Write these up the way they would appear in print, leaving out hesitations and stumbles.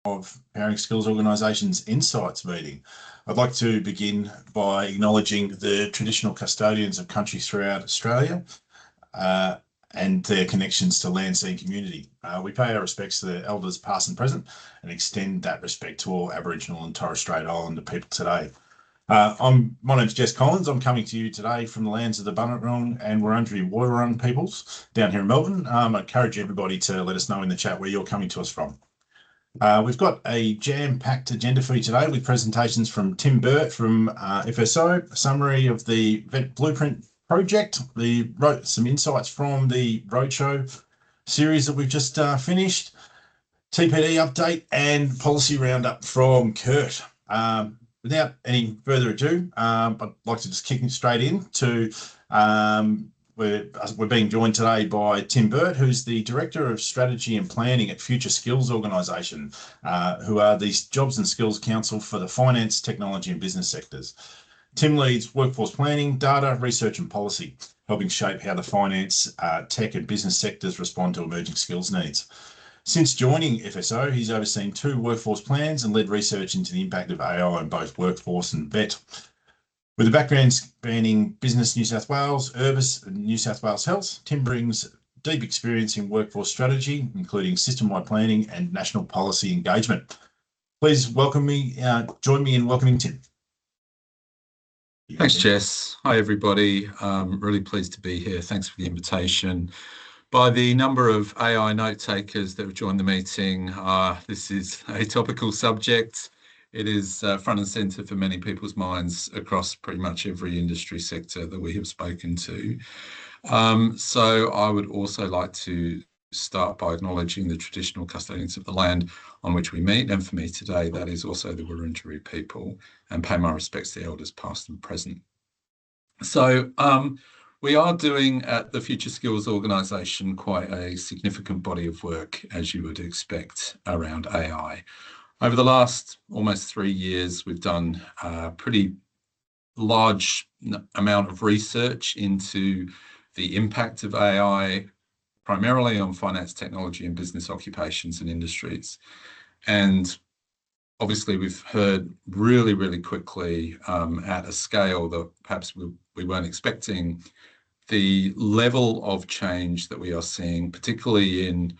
Of Powering Skills Organisation's Insights meeting. I'd like to begin by acknowledging the traditional custodians of country throughout Australia uh, and their connections to land, sea and community. We pay our respects to the elders past and present and extend that respect to all Aboriginal and Torres Strait Islander people today. My name's Jess Collins. I'm coming to you today from the lands of the Bunurong and Wurundjeri Woiwurrung peoples down here in Melbourne. I encourage everybody to let us know in the chat where you're coming to us from. We've got a jam-packed agenda for you today with presentations from Tim Burt from FSO, a summary of the Vet Blueprint project, some insights from the Roadshow series that we've just finished, TPD update, and policy roundup from Kurt. Without any further ado, I'd like to just kick straight in to we're being joined today by Tim Burt, who's the Director of Strategy and Planning at Future Skills Organisation, who are the Jobs and Skills Council for the finance, technology and business sectors. Tim leads workforce planning, data, research and policy, helping shape how the finance, tech and business sectors respond to emerging skills needs. Since joining FSO, he's overseen 2 workforce plans and led research into the impact of AI on both workforce and vet. With a background spanning Business New South Wales, Urbis and New South Wales Health, Tim brings deep experience in workforce strategy, including system-wide planning and national policy engagement. Please join me in welcoming Tim. Thanks, Jess. Hi, everybody. Really pleased to be here. Thanks for the invitation. By the number of AI note takers that have joined the meeting, this is a topical subject. It is front and centre for many people's minds across pretty much every industry sector that we have spoken to. So I would also like to start by acknowledging the traditional custodians of the land on which we meet. And for me today, that is also the Wurundjeri people, and pay my respects to the elders past and present. So we are doing at the Future Skills Organisation quite a significant body of work, as you would expect, around AI. Over the last almost 3 years, we've done a pretty large amount of research into the impact of AI, primarily on finance, technology and business occupations and industries. And obviously, we've heard really, really quickly at a scale that perhaps we weren't expecting, the level of change that we are seeing, particularly in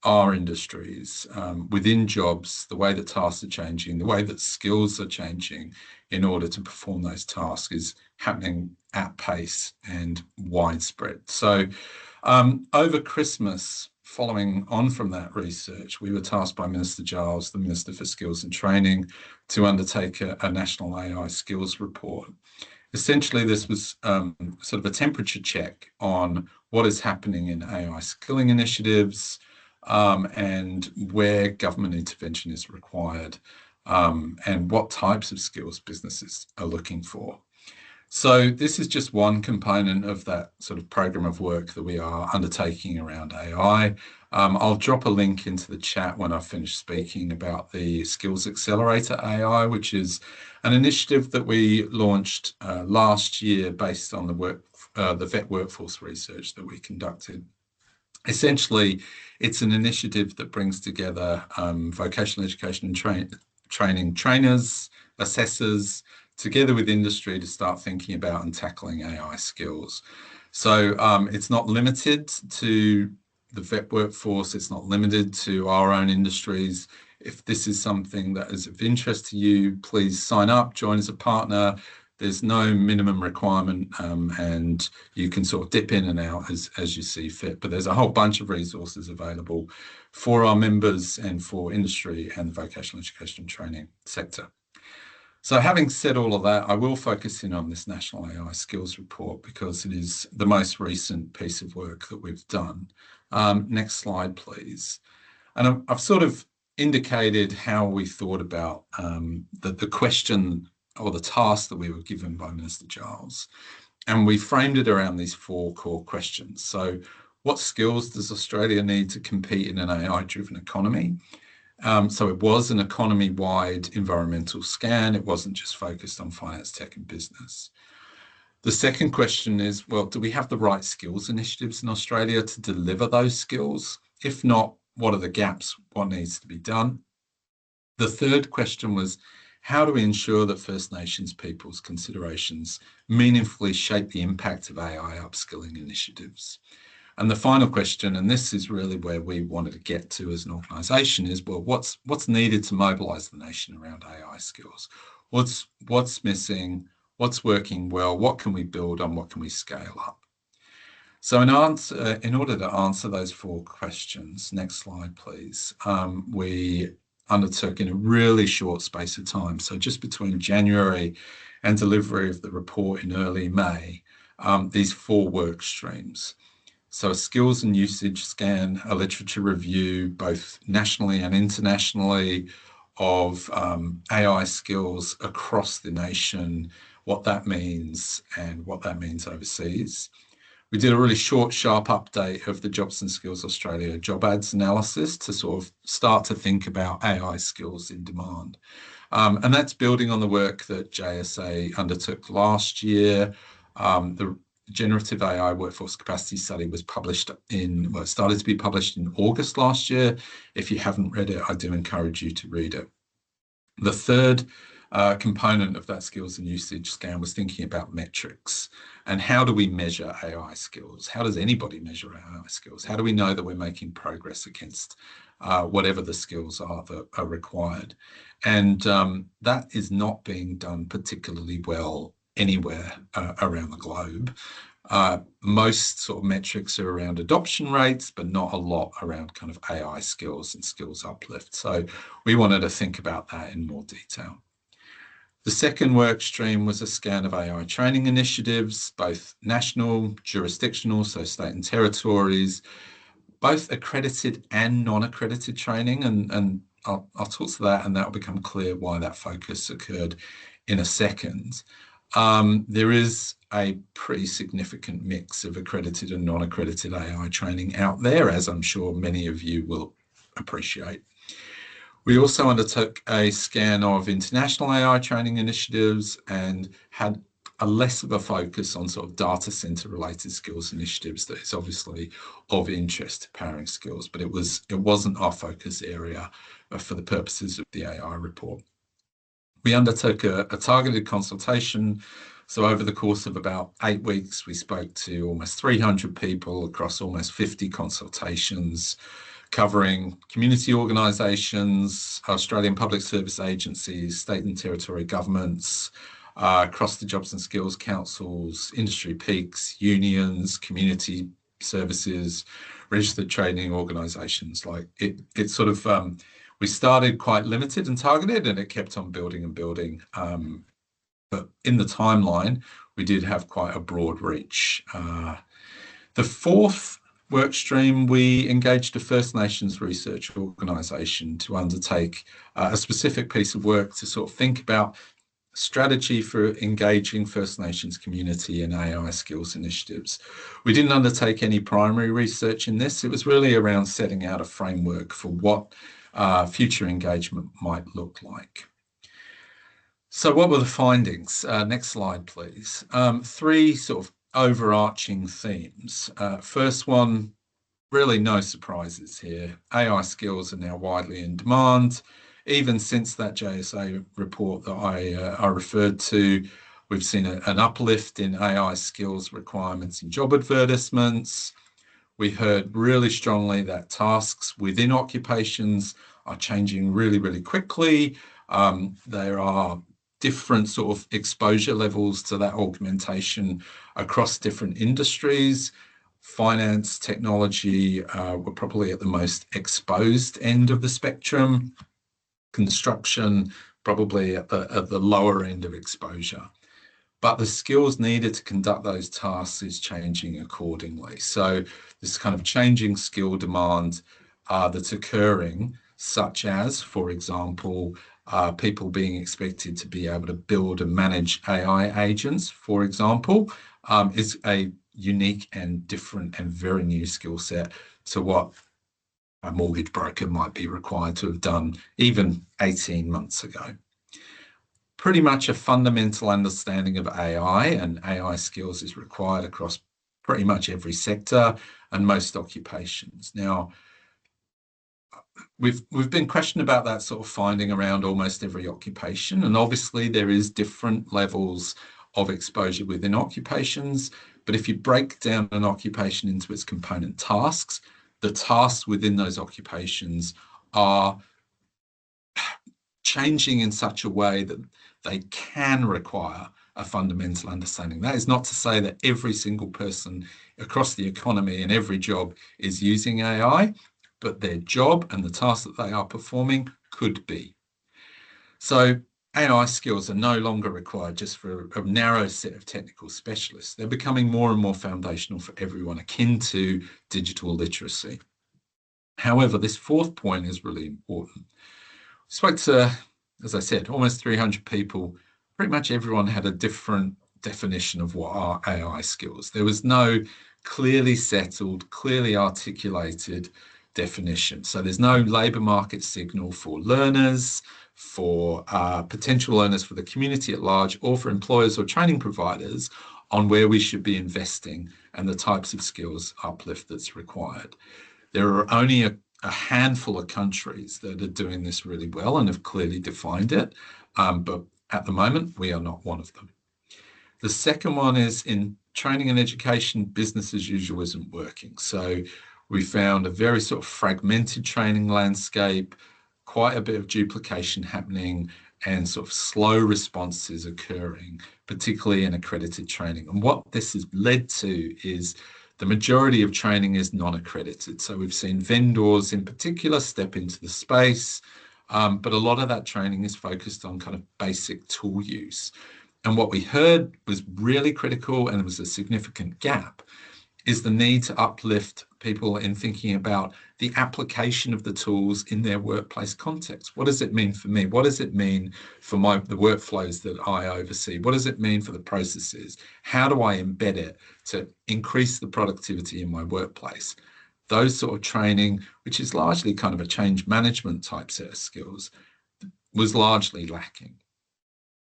our industries, within jobs, the way that tasks are changing, the way that skills are changing in order to perform those tasks is happening at pace and widespread. So over Christmas, following on from that research, we were tasked by Minister Giles, the Minister for Skills and Training, to undertake a national AI skills report. Essentially, this was sort of a temperature check on what is happening in AI skilling initiatives, and where government intervention is required, and what types of skills businesses are looking for. So this is just one component of that sort of program of work that we are undertaking around AI. I'll drop a link into the chat when I finish speaking about the Skills Accelerator AI, which is an initiative that we launched last year based on the vet workforce research that we conducted. Essentially, it's an initiative that brings together vocational education and training trainers, assessors, together with industry to start thinking about and tackling AI skills. So it's not limited to the vet workforce, it's not limited to our own industries. If this is something that is of interest to you, please sign up, join as a partner. There's no minimum requirement, and you can sort of dip in and out as you see fit. But there's a whole bunch of resources available for our members and for industry and the vocational education and training sector. So having said all of that, I will focus in on this National AI Skills Report because it is the most recent piece of work that we've done. Next slide, please. And I've sort of indicated how we thought about the question or the task that we were given by Minister Giles. And we framed it around these 4 core questions. So what skills does Australia need to compete in an AI-driven economy? So it was an economy-wide environmental scan. It wasn't just focused on finance, tech and business. The second question is, well, do we have the right skills initiatives in Australia to deliver those skills? If not, what are the gaps? What needs to be done? The third question was, how do we ensure that First Nations people's considerations meaningfully shape the impact of AI upskilling initiatives? And the final question, and this is really where we wanted to get to as an organisation, is, well, what's needed to mobilise the nation around AI skills? What's missing? What's working well? What can we build on? What can we scale up? So in order to answer those 4 questions, next slide, please, we undertook in a really short space of time, so just between January and delivery of the report in early May, these 4 work streams. So a skills and usage scan, a literature review, both nationally and internationally, of AI skills across the nation, what that means and what that means overseas. We did a really short, sharp update of the Jobs and Skills Australia job ads analysis to sort of start to think about AI skills in demand. And that's building on the work that JSA undertook last year. The Generative AI Workforce Capacity Study was started to be published in August last year. If you haven't read it, I do encourage you to read it. The third component of that skills and usage scan was thinking about metrics and how do we measure AI skills? How does anybody measure AI skills? How do we know that we're making progress against whatever the skills are that are required? And that is not being done particularly well anywhere around the globe. Most sort of metrics are around adoption rates, but not a lot around kind of AI skills and skills uplift. So we wanted to think about that in more detail. The second work stream was a scan of AI training initiatives, both national, jurisdictional, so state and territories, both accredited and non-accredited training. And I'll talk to that, and that will become clear why that focus occurred in a second. There is a pretty significant mix of accredited and non-accredited AI training out there, as I'm sure many of you will appreciate. We also undertook a scan of international AI training initiatives and had a less of a focus on sort of data center related skills initiatives that is obviously of interest to Powering Skills, but it wasn't our focus area for the purposes of the AI report. We undertook a targeted consultation. So over the course of about 8 weeks, we spoke to almost 300 people across almost 50 consultations, covering community organisations, Australian public service agencies, state and territory governments, across the jobs and skills councils, industry peaks, unions, community services, registered training organisations. Like it sort of, we started quite limited and targeted, and it kept on building and building. But in the timeline, we did have quite a broad reach. The fourth work stream, we engaged a First Nations research organisation to undertake a specific piece of work to sort of think about strategy for engaging First Nations community in AI skills initiatives. We didn't undertake any primary research in this. It was really around setting out a framework for what future engagement might look like. So what were the findings? Next slide, please. 3 sort of overarching themes. First one, really no surprises here. AI skills are now widely in demand. Even since that JSA report that I referred to, we've seen an uplift in AI skills requirements in job advertisements. We heard really strongly that tasks within occupations are changing really, really quickly. There are different sort of exposure levels to that augmentation across different industries. Finance, technology were probably at the most exposed end of the spectrum. Construction, probably at the lower end of exposure. But the skills needed to conduct those tasks is changing accordingly. So this kind of changing skill demand that's occurring, such as, for example, people being expected to be able to build and manage AI agents, for example, is a unique and different and very new skill set to what a mortgage broker might be required to have done even 18 months ago. Pretty much a fundamental understanding of AI and AI skills is required across pretty much every sector and most occupations. Now, we've been questioned about that sort of finding around almost every occupation, and obviously there is different levels of exposure within occupations. But if you break down an occupation into its component tasks, the tasks within those occupations are changing in such a way that they can require a fundamental understanding. That is not to say that every single person across the economy and every job is using AI, but their job and the tasks that they are performing could be. So AI skills are no longer required just for a narrow set of technical specialists. They're becoming more and more foundational for everyone, akin to digital literacy. However, this fourth point is really important. I spoke to, as I said, almost 300 people. Pretty much everyone had a different definition of what are AI skills. There was no clearly settled, clearly articulated definition. So there's no labour market signal for learners, for potential learners, for the community at large, or for employers or training providers on where we should be investing and the types of skills uplift that's required. There are only a handful of countries that are doing this really well and have clearly defined it, but at the moment, we are not one of them. The second one is in training and education, business as usual isn't working. So we found a very sort of fragmented training landscape, quite a bit of duplication happening, and sort of slow responses occurring, particularly in accredited training. And what this has led to is the majority of training is non-accredited. So we've seen vendors in particular step into the space, but a lot of that training is focused on kind of basic tool use. And what we heard was really critical, and it was a significant gap, is the need to uplift people in thinking about the application of the tools in their workplace context. What does it mean for me? What does it mean for the workflows that I oversee? What does it mean for the processes? How do I embed it to increase the productivity in my workplace? Those sort of training, which is largely kind of a change management type set of skills, was largely lacking.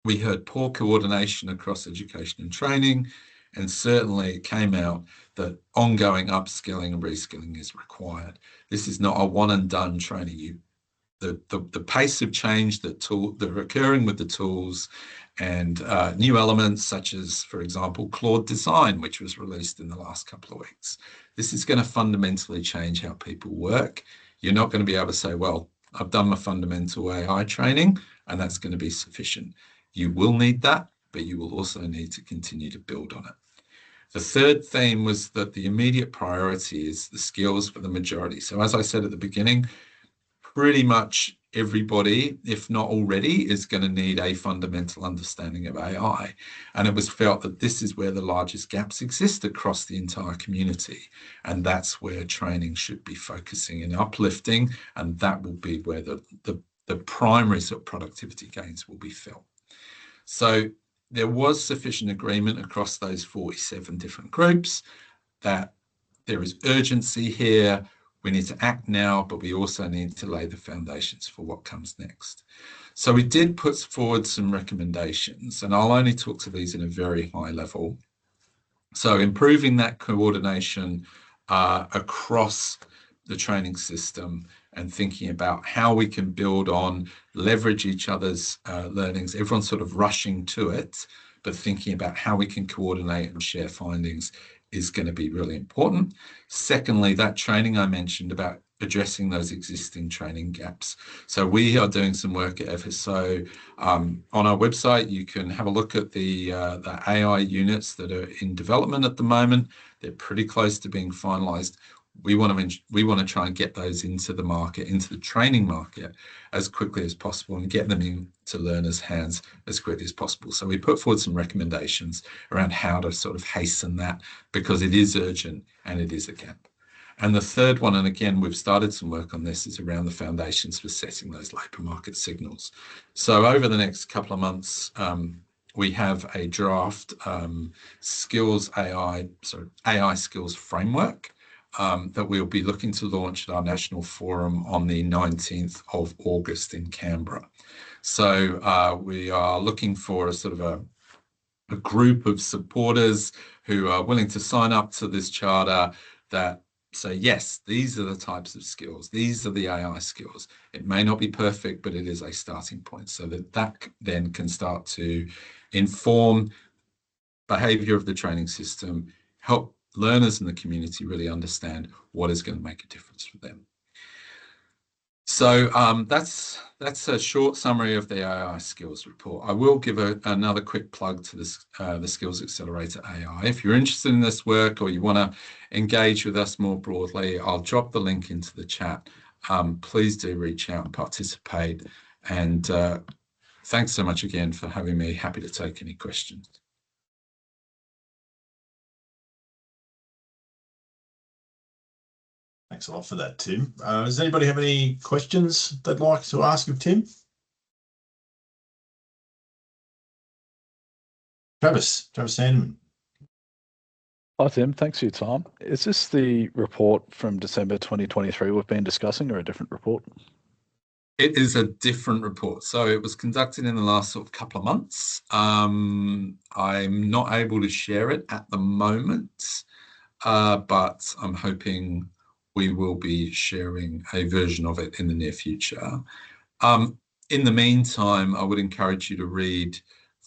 We heard poor coordination across education and training, and certainly it came out that ongoing upskilling and reskilling is required. This is not a one and done training. The pace of change that are occurring with the tools and new elements such as, for example, Claude Design, which was released in the last couple of weeks. This is going to fundamentally change how people work. You're not going to be able to say, well, I've done my fundamental AI training and that's going to be sufficient. You will need that, but you will also need to continue to build on it. The third theme was that the immediate priority is the skills for the majority. So as I said at the beginning, pretty much everybody, if not already, is going to need a fundamental understanding of AI. And it was felt that this is where the largest gaps exist across the entire community. And that's where training should be focusing and uplifting. And that will be where the primary sort of productivity gains will be felt. So there was sufficient agreement across those 47 different groups that there is urgency here. We need to act now, but we also need to lay the foundations for what comes next. So we did put forward some recommendations, and I'll only talk to these in a very high level. So improving that coordination across the training system and thinking about how we can build on, leverage each other's learnings. Everyone's sort of rushing to it, but thinking about how we can coordinate and share findings is going to be really important. Secondly, that training I mentioned about addressing those existing training gaps. So we are doing some work at FSO. On our website, you can have a look at the AI units that are in development at the moment. They're pretty close to being finalised. We want to try and get those into the market, into the training market as quickly as possible and get them into learners' hands as quickly as possible. So we put forward some recommendations around how to sort of hasten that because it is urgent and it is a gap. And the third one, and again, we've started some work on this, is around the foundations for setting those labour market signals. So over the next couple of months, we have a draft AI skills framework that we'll be looking to launch at our national forum on the 19th of August in Canberra. So we are looking for a sort of a group of supporters who are willing to sign up to this charter that say, yes, these are the types of skills, these are the AI skills. It may not be perfect, but it is a starting point, so that then can start to inform behavior of the training system, help learners in the community really understand what is going to make a difference for them. So that's a short summary of the AI skills report. I will give another quick plug to this, the Skills Accelerator AI. If you're interested in this work or you want to engage with us more broadly, I'll drop the link into the chat. Please do reach out and participate. And thanks so much again for having me. Happy to take any questions. Thanks a lot for that, Tim. Does anybody have any questions they'd like to ask of Tim? Travis Sandeman. Hi, Tim. Thanks for your time. Is this the report from December 2023 we've been discussing, or a different report? It is a different report. So it was conducted in the last sort of couple of months. I'm not able to share it at the moment, but I'm hoping we will be sharing a version of it in the near future. In the meantime, I would encourage you to read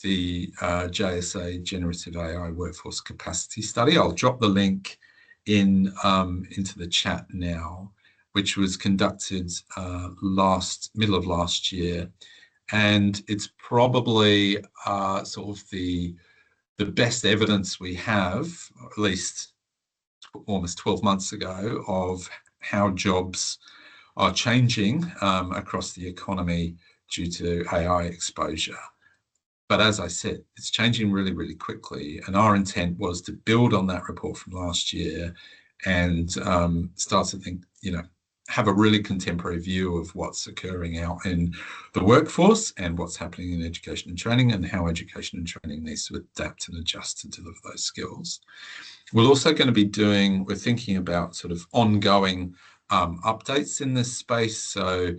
the JSA Generative AI Workforce Capacity Study. I'll drop the link into the chat now, which was conducted middle of last year. And it's probably sort of the best evidence we have, or at least almost 12 months ago, of how jobs are changing across the economy due to AI exposure. But as I said, it's changing really, really quickly. And our intent was to build on that report from last year and start to think, have a really contemporary view of what's occurring out in the workforce and what's happening in education and training, and how education and training needs to adapt and adjust to deliver those skills. We're also going to be we're thinking about sort of ongoing updates in this space. So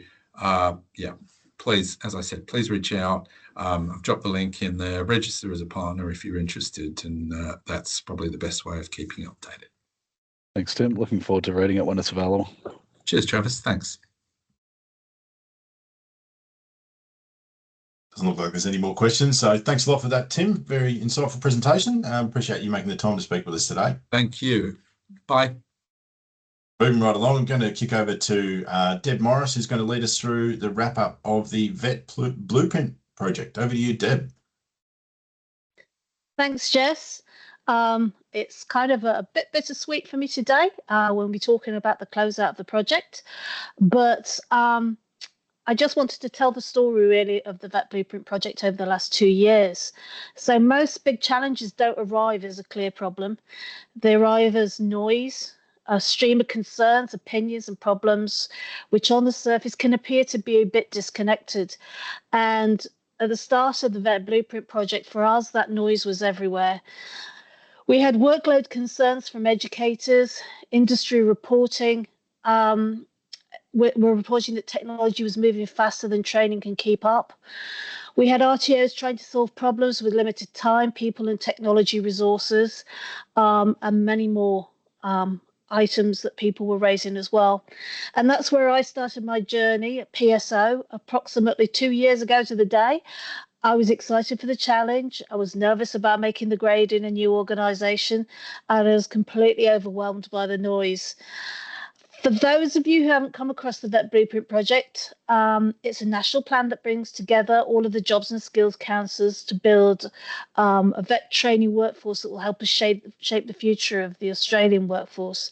yeah, please, as I said, please reach out. I've dropped the link in there. Register as a partner if you're interested, and that's probably the best way of keeping updated. Thanks, Tim. Looking forward to reading it when it's available. Cheers, Travis. Thanks. Doesn't look like there's any more questions. So thanks a lot for that, Tim. Very insightful presentation. Appreciate you making the time to speak with us today. Thank you. Bye. Moving right along, I'm going to kick over to Deb Morris, who's going to lead us through the wrap-up of the VET Blueprint project. Over to you, Deb. Thanks, Jess. It's kind of a bit bittersweet for me today when we're talking about the closeout of the project, but I just wanted to tell the story really of the VET Blueprint project over the last 2 years. So most big challenges don't arrive as a clear problem. They arrive as noise, a stream of concerns, opinions and problems, which on the surface can appear to be a bit disconnected. And at the start of the VET Blueprint project, for us, that noise was everywhere. We had workload concerns from educators, industry reporting. We're reporting that technology was moving faster than training can keep up. We had RTOs trying to solve problems with limited time, people and technology resources, and many more items that people were raising as well. And that's where I started my journey at PSO approximately 2 years ago to the day. I was excited for the challenge. I was nervous about making the grade in a new organisation, and I was completely overwhelmed by the noise. For those of you who haven't come across the VET Blueprint project, it's a national plan that brings together all of the jobs and skills councils to build a VET training workforce that will help us shape the future of the Australian workforce.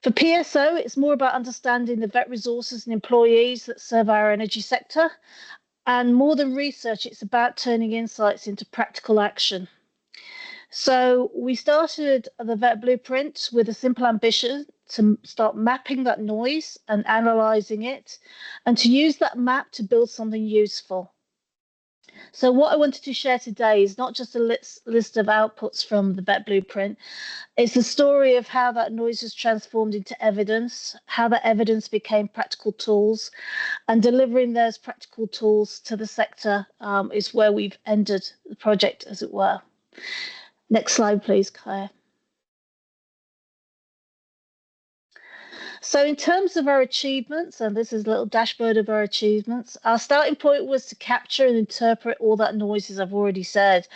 For PSO, it's more about understanding the VET resources and employees that serve our energy sector. And more than research, it's about turning insights into practical action. So we started the VET Blueprint with a simple ambition to start mapping that noise and analysing it, and to use that map to build something useful. So what I wanted to share today is not just a list of outputs from the VET Blueprint. It's the story of how that noise was transformed into evidence, how that evidence became practical tools, and delivering those practical tools to the sector is where we've ended the project, as it were. Next slide, please, Claire. So in terms of our achievements, and this is a little dashboard of our achievements, our starting point was to capture and interpret all that noise, as I've already said.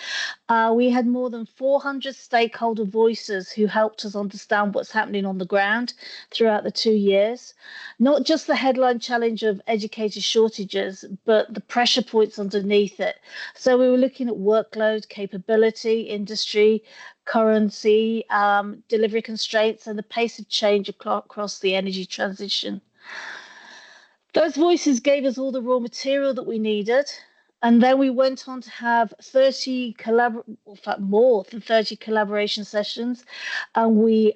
We had more than 400 stakeholder voices who helped us understand what's happening on the ground throughout the 2 years. Not just the headline challenge of educator shortages, but the pressure points underneath it. So we were looking at workload, capability, industry, currency, delivery constraints, and the pace of change across the energy transition. Those voices gave us all the raw material that we needed. And then we went on to have 30 more than 30 collaboration sessions, and we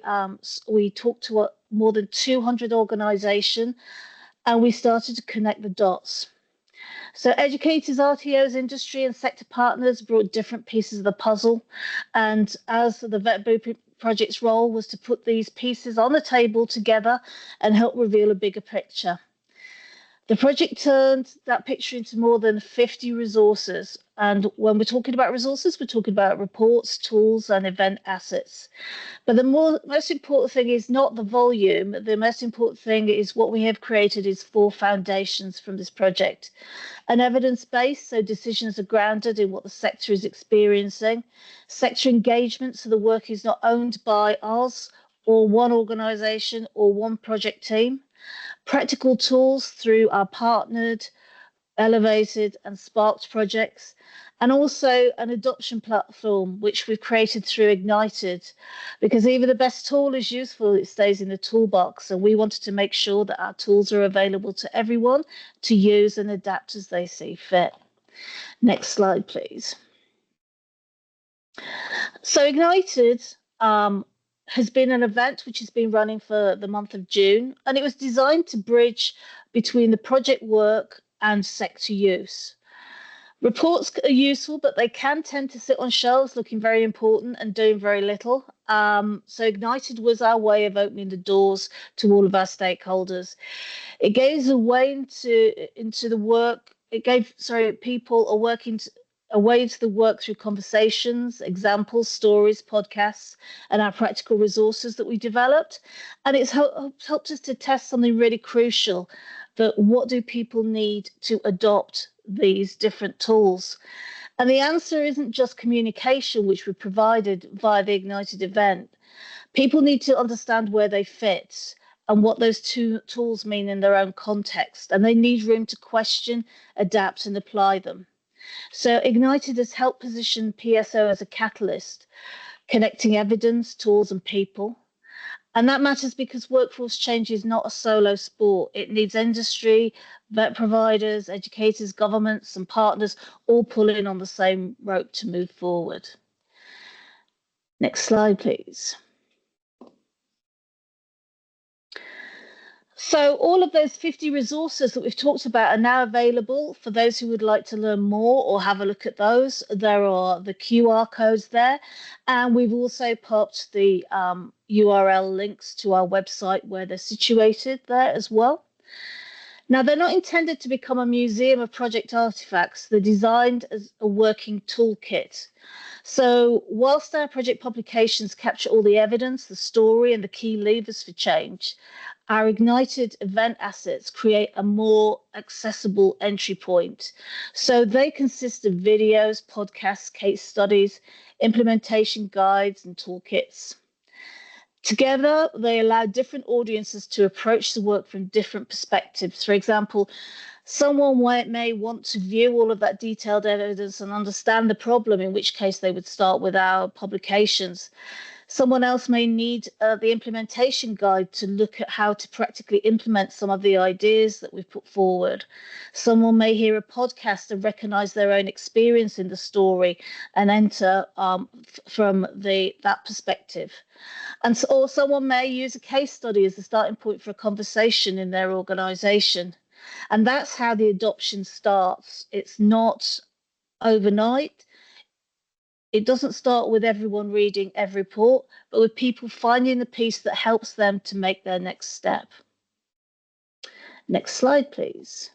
talked to more than 200 organisations, and we started to connect the dots. So educators, RTOs, industry and sector partners brought different pieces of the puzzle, and as the Vet Blueprint Project's role was to put these pieces on the table together and help reveal a bigger picture. The project turned that picture into more than 50 resources. And when we're talking about resources, we're talking about reports, tools, and event assets. But the most important thing is not the volume. The most important thing is what we have created is 4 foundations from this project. An evidence base, so decisions are grounded in what the sector is experiencing. Sector engagement, so the work is not owned by us or one organisation or one project team. Practical tools through our partnered, elevated and sparked projects, and also an adoption platform which we've created through Ignited, because even the best tool is useful, it stays in the toolbox, and we wanted to make sure that our tools are available to everyone to use and adapt as they see fit. Next slide, please. So Ignited has been an event which has been running for the month of June, and it was designed to bridge between the project work and sector use. Reports are useful, but they can tend to sit on shelves looking very important and doing very little. So Ignited was our way of opening the doors to all of our stakeholders. It gave a way into the work. It gave, people a way to the work through conversations, examples, stories, podcasts, and our practical resources that we developed. And it's helped us to test something really crucial, that what do people need to adopt these different tools? And the answer isn't just communication, which we provided via the Ignited event. People need to understand where they fit and what those two tools mean in their own context. And they need room to question, adapt, and apply them. So Ignited has helped position PSO as a catalyst, connecting evidence, tools, and people. And that matters because workforce change is not a solo sport. It needs industry, vet providers, educators, governments, and partners all pulling on the same rope to move forward. Next slide, please. So all of those 50 resources that we've talked about are now available for those who would like to learn more or have a look at those. There are the QR codes there, and we've also popped the URL links to our website where they're situated there as well. Now, they're not intended to become a museum of project artifacts. They're designed as a working toolkit. So whilst our project publications capture all the evidence, the story, and the key levers for change, our Ignited event assets create a more accessible entry point. So they consist of videos, podcasts, case studies, implementation guides, and toolkits. Together, they allow different audiences to approach the work from different perspectives. For example, someone may want to view all of that detailed evidence and understand the problem, in which case they would start with our publications. Someone else may need the implementation guide to look at how to practically implement some of the ideas that we've put forward. Someone may hear a podcast and recognize their own experience in the story and enter from that perspective. Or someone may use a case study as the starting point for a conversation in their organization. And that's how the adoption starts. It's not overnight. It doesn't start with everyone reading every report, but with people finding the piece that helps them to make their next step. Next slide, please.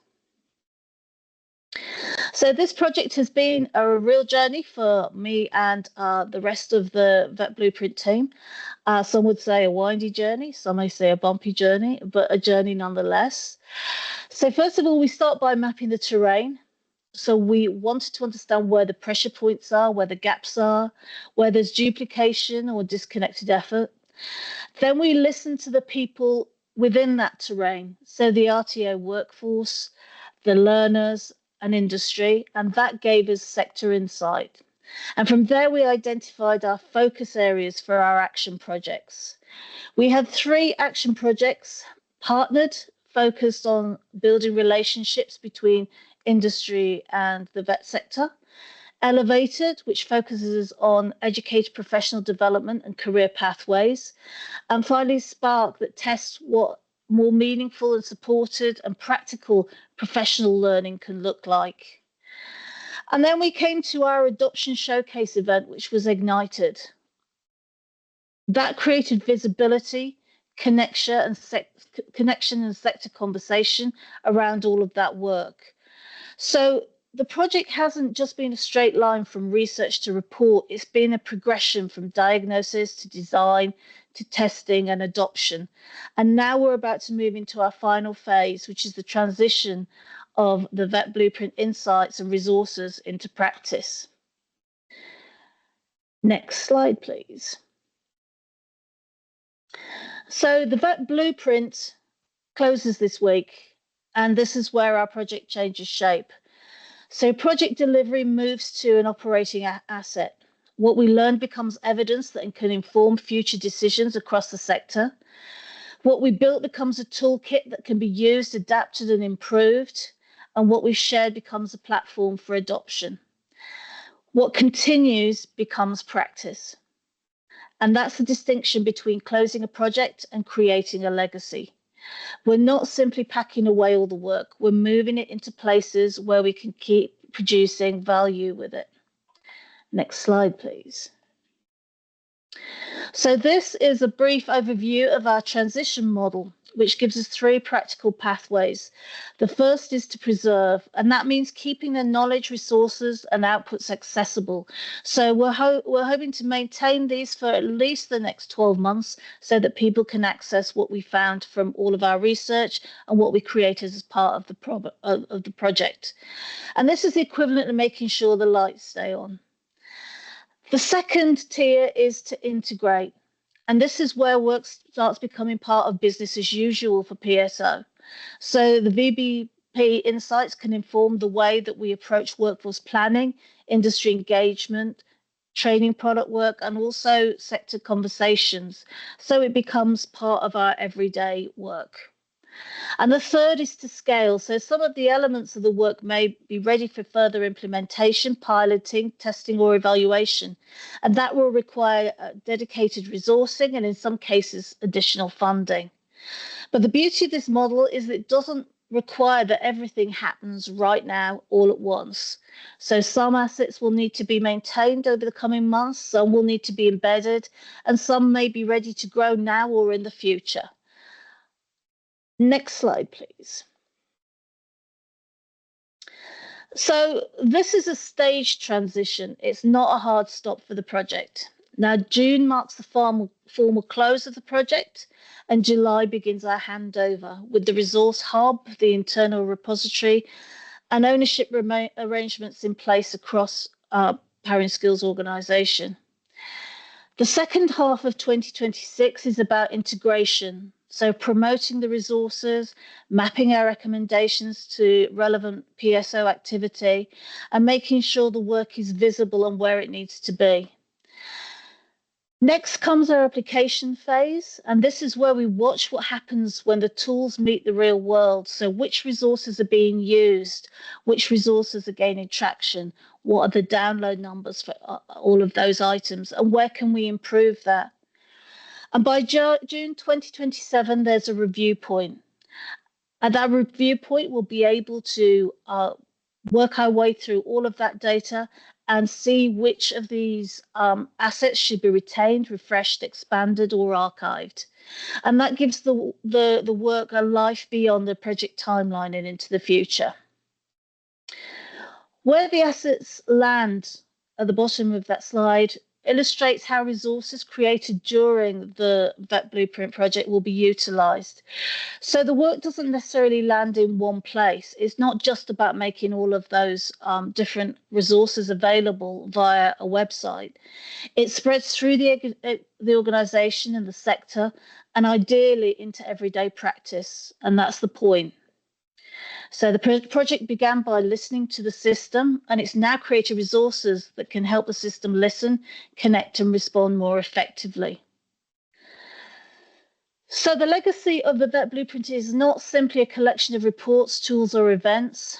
So this project has been a real journey for me and the rest of the Vet Blueprint team. Some would say a windy journey, some may say a bumpy journey, but a journey nonetheless. So first of all, we start by mapping the terrain. So we wanted to understand where the pressure points are, where the gaps are, where there's duplication or disconnected effort. Then we listen to the people within that terrain, so the RTO workforce, the learners, and industry, and that gave us sector insight. And from there, we identified our focus areas for our action projects. We had 3 action projects: partnered, focused on building relationships between industry and the vet sector; elevated, which focuses on educated professional development and career pathways; and finally Spark, that tests what more meaningful and supported and practical professional learning can look like. And then we came to our adoption showcase event, which was Ignited. That created visibility, connection and sector conversation around all of that work. So the project hasn't just been a straight line from research to report, it's been a progression from diagnosis to design to testing and adoption. And now we're about to move into our final phase, which is the transition of the Vet Blueprint insights and resources into practice. Next slide, please. So the Vet Blueprint closes this week, and this is where our project changes shape. So project delivery moves to an operating asset. What we learn becomes evidence that can inform future decisions across the sector. What we built becomes a toolkit that can be used, adapted, and improved. And what we've shared becomes a platform for adoption. What continues becomes practice. And that's the distinction between closing a project and creating a legacy. We're not simply packing away all the work, we're moving it into places where we can keep producing value with it. Next slide, please. So this is a brief overview of our transition model, which gives us 3 practical pathways. The first is to preserve, and that means keeping the knowledge, resources, and outputs accessible. So we're hoping to maintain these for at least the next 12 months so that people can access what we found from all of our research and what we created as part of the project. And this is the equivalent of making sure the lights stay on. The second tier is to integrate. And this is where work starts becoming part of business as usual for PSO. So the VBP insights can inform the way that we approach workforce planning, industry engagement, training product work, and also sector conversations. So it becomes part of our everyday work. And the third is to scale. So some of the elements of the work may be ready for further implementation, piloting, testing, or evaluation. And that will require dedicated resourcing and in some cases, additional funding. But the beauty of this model is that it doesn't require that everything happens right now all at once. So some assets will need to be maintained over the coming months, some will need to be embedded, and some may be ready to grow now or in the future. Next slide, please. So this is a staged transition. It's not a hard stop for the project. Now, June marks the formal close of the project, and July begins our handover with the resource hub, the internal repository, and ownership arrangements in place across our Powering Skills organisation. The second half of 2026 is about integration. So promoting the resources, mapping our recommendations to relevant PSO activity, and making sure the work is visible and where it needs to be. Next comes our application phase, and this is where we watch what happens when the tools meet the real world. So which resources are being used, which resources are gaining traction, what are the download numbers for all of those items, and where can we improve that? And by June 2027, there's a review point. At that review point, we'll be able to work our way through all of that data and see which of these assets should be retained, refreshed, expanded, or archived. And that gives the work a life beyond the project timeline and into the future. Where the assets land at the bottom of that slide illustrates how resources created during the VET Blueprint project will be utilised. So the work doesn't necessarily land in one place. It's not just about making all of those different resources available via a website. It spreads through the organisation and the sector, and ideally into everyday practice. And that's the point. So the project began by listening to the system, and it's now created resources that can help the system listen, connect, and respond more effectively. So the legacy of the VET Blueprint is not simply a collection of reports, tools, or events.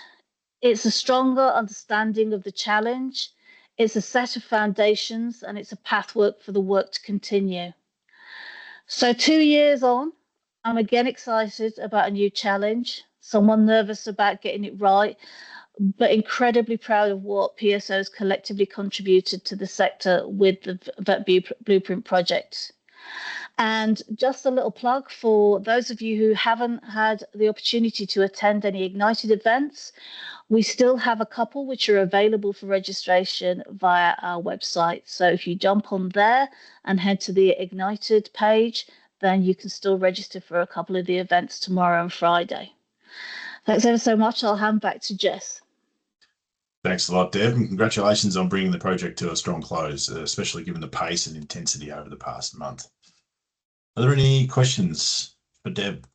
It's a stronger understanding of the challenge. It's a set of foundations, and it's a pathwork for the work to continue. So 2 years on, I'm again excited about a new challenge. Someone nervous about getting it right, but incredibly proud of what PSOs collectively contributed to the sector with the VET Blueprint project. And just a little plug for those of you who haven't had the opportunity to attend any Ignited events, we still have a couple which are available for registration via our website. So if you jump on there and head to the Ignited page, then you can still register for a couple of the events tomorrow and Friday. Thanks ever so much. I'll hand back to Jess. Thanks a lot, Deb, and congratulations on bringing the project to a strong close, especially given the pace and intensity over the past month. Are there any questions for Deb?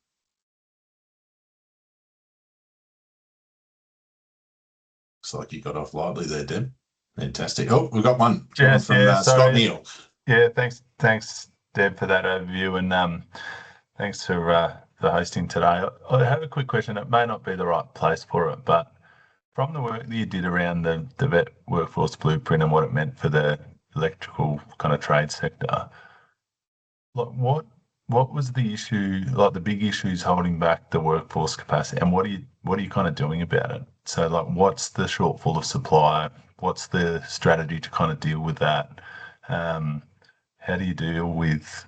Looks like you got off lightly there, Deb. Fantastic. Oh, we've got one from Scott Neal. Yeah, thanks, Deb, for that overview, and thanks for hosting today. I have a quick question. It may not be the right place for it, but from the work that you did around the VET Workforce Blueprint and what it meant for the electrical kind of trade sector, what was the issue, like the big issues holding back the workforce capacity, and what are you kind of doing about it? So, like, what's the shortfall of supply? What's the strategy to kind of deal with that? How do you deal with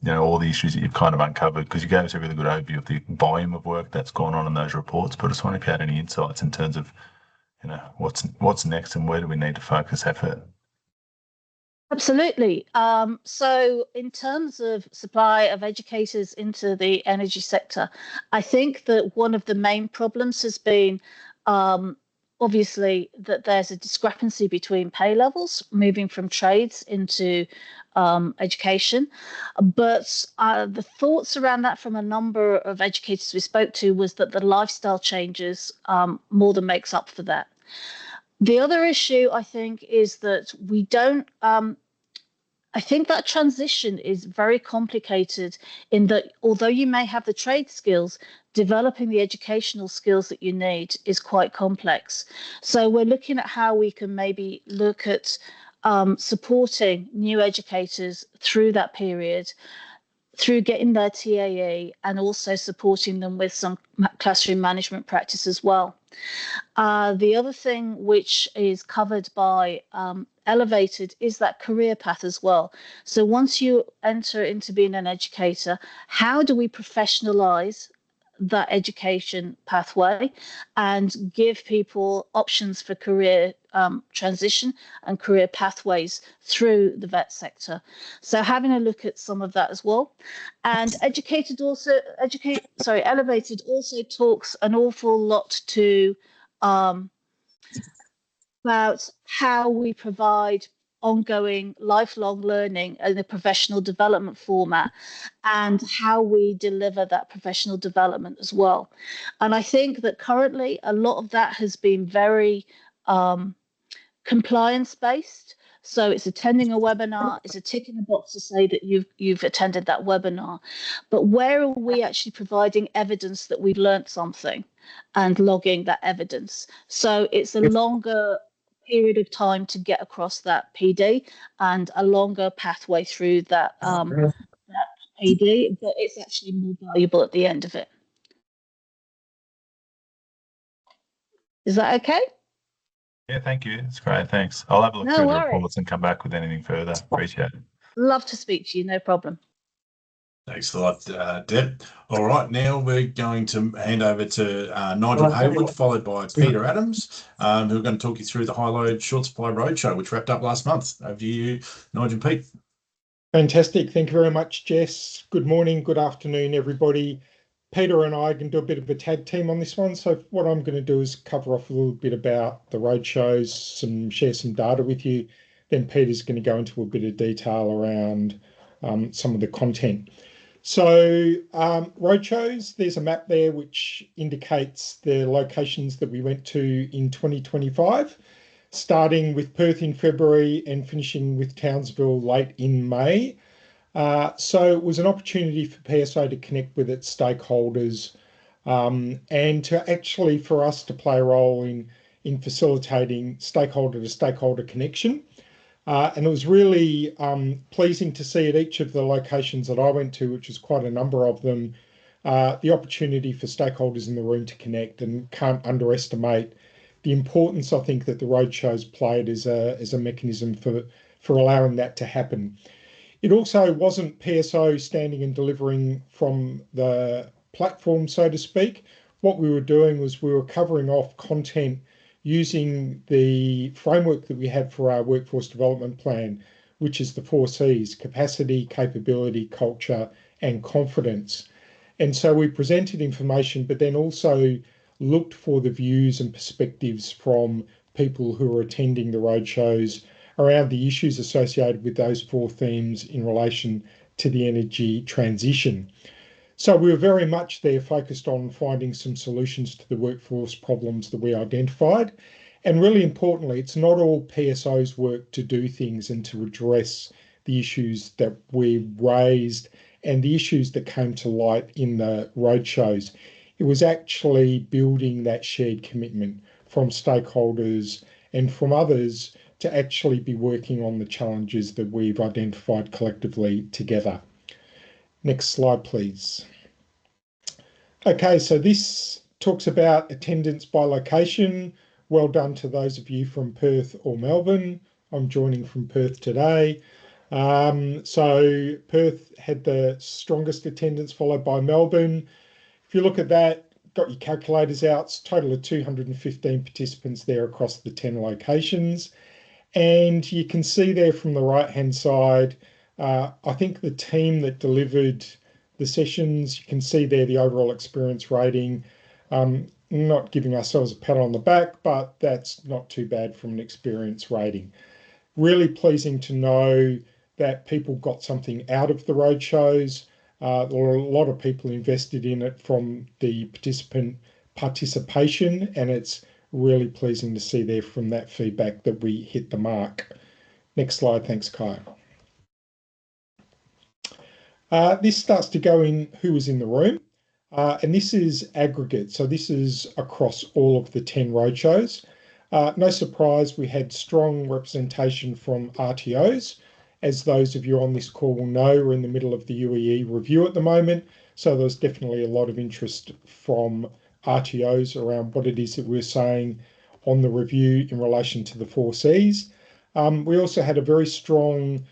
all the issues that you've kind of uncovered? Because you gave us a really good overview of the volume of work that's gone on in those reports, but I just wonder if you had any insights in terms of what's next and where do we need to focus effort? Absolutely. So in terms of supply of educators into the energy sector, I think that one of the main problems has been obviously that there's a discrepancy between pay levels moving from trades into education. But the thoughts around that from a number of educators we spoke to was that the lifestyle changes more than makes up for that. The other issue, I think, is that we don't, I think that transition is very complicated in that although you may have the trade skills, developing the educational skills that you need is quite complex. So we're looking at how we can maybe look at supporting new educators through that period, through getting their TAE and also supporting them with some classroom management practice as well. The other thing which is covered by Elevated is that career path as well. So once you enter into being an educator, how do we professionalize that education pathway and give people options for career transition and career pathways through the VET sector? So having a look at some of that as well. And Elevated also talks an awful lot to about how we provide ongoing lifelong learning in a professional development format and how we deliver that professional development as well. And I think that currently a lot of that has been very compliance based. So it's attending a webinar, it's a tick in the box to say that you've attended that webinar. But where are we actually providing evidence that we've learned something and logging that evidence? So it's a longer period of time to get across that PD and a longer pathway through that, that PD, but it's actually more valuable at the end of it. Is that okay? Yeah, thank you. It's great. Thanks. I'll have a look through the reports and come back with anything further. Appreciate it. Love to speak to you. No problem. Thanks a lot, Deb. All right, now we're going to hand over to Nigel Haywood, followed by Peter Adams, who are going to talk you through the High Load Short Supply Roadshow, which wrapped up last month. Over to you, Nigel and Pete. Fantastic. Thank you very much, Jess. Good morning, good afternoon, everybody. Peter and I can do a bit of a tag team on this one. So what I'm going to do is cover off a little bit about the roadshows, share some data with you. Then Peter's going to go into a bit of detail around some of the content. So roadshows, there's a map there which indicates the locations that we went to in 2025, starting with Perth in February and finishing with Townsville late in May. So it was an opportunity for PSO to connect with its stakeholders and to actually for us to play a role in facilitating stakeholder to stakeholder connection. And it was really pleasing to see at each of the locations that I went to, which was quite a number of them, the opportunity for stakeholders in the room to connect, and can't underestimate the importance, I think, that the roadshows played as a mechanism for allowing that to happen. It also wasn't PSO standing and delivering from the platform, so to speak. What we were doing was we were covering off content using the framework that we had for our workforce development plan, which is the 4 Cs: capacity, capability, culture, and confidence. And so we presented information, but then also looked for the views and perspectives from people who are attending the roadshows around the issues associated with those 4 themes in relation to the energy transition. So we were very much there focused on finding some solutions to the workforce problems that we identified. And really importantly, it's not all PSO's work to do things and to address the issues that we raised and the issues that came to light in the roadshows. It was actually building that shared commitment from stakeholders and from others to actually be working on the challenges that we've identified collectively together. Next slide, please. Okay, so this talks about attendance by location. Well done to those of you from Perth or Melbourne. I'm joining from Perth today. So Perth had the strongest attendance, followed by Melbourne. If you look at that, got your calculators out, it's a total of 215 participants there across the 10 locations. And you can see there from the right-hand side, I think the team that delivered the sessions, you can see there the overall experience rating. Not giving ourselves a pat on the back, but that's not too bad from an experience rating. Really pleasing to know that people got something out of the roadshows. There were a lot of people invested in it from the participant participation, and it's really pleasing to see there from that feedback that we hit the mark. Next slide, thanks, Kai. This starts to go in who was in the room, and this is aggregate. So this is across all of the 10 roadshows. No surprise, we had strong representation from RTOs. As those of you on this call will know, we're in the middle of the UEE review at the moment. So there's definitely a lot of interest from RTOs around what it is that we're saying on the review in relation to the 4 Cs. We also had a very strong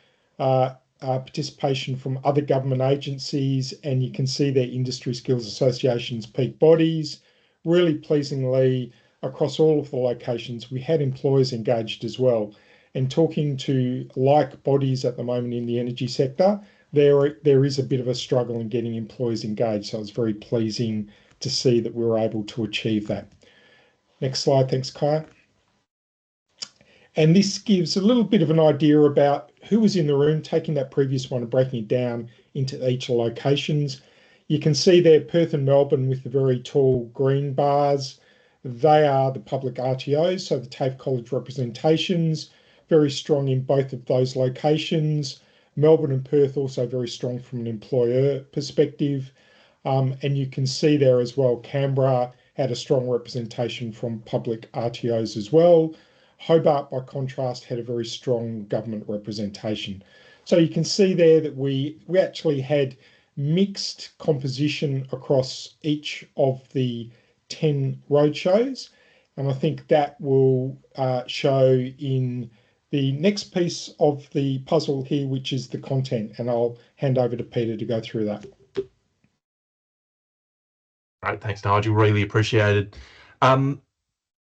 participation from other government agencies, and you can see their industry skills associations, peak bodies. Really pleasingly, across all of the locations, we had employers engaged as well. And talking to like bodies at the moment in the energy sector, there is a bit of a struggle in getting employers engaged. So it's very pleasing to see that we were able to achieve that. Next slide, thanks, Kai. And this gives a little bit of an idea about who was in the room, taking that previous one and breaking it down into each locations. You can see there Perth and Melbourne with the very tall green bars. They are the public RTOs, so the TAFE College representations, very strong in both of those locations. Melbourne and Perth also very strong from an employer perspective. And you can see there as well, Canberra had a strong representation from public RTOs as well. Hobart, by contrast, had a very strong government representation. So you can see there that we actually had mixed composition across each of the 10 roadshows. And I think that will show in the next piece of the puzzle here, which is the content, and I'll hand over to Peter to go through that. Great, thanks, Nigel. Really appreciated.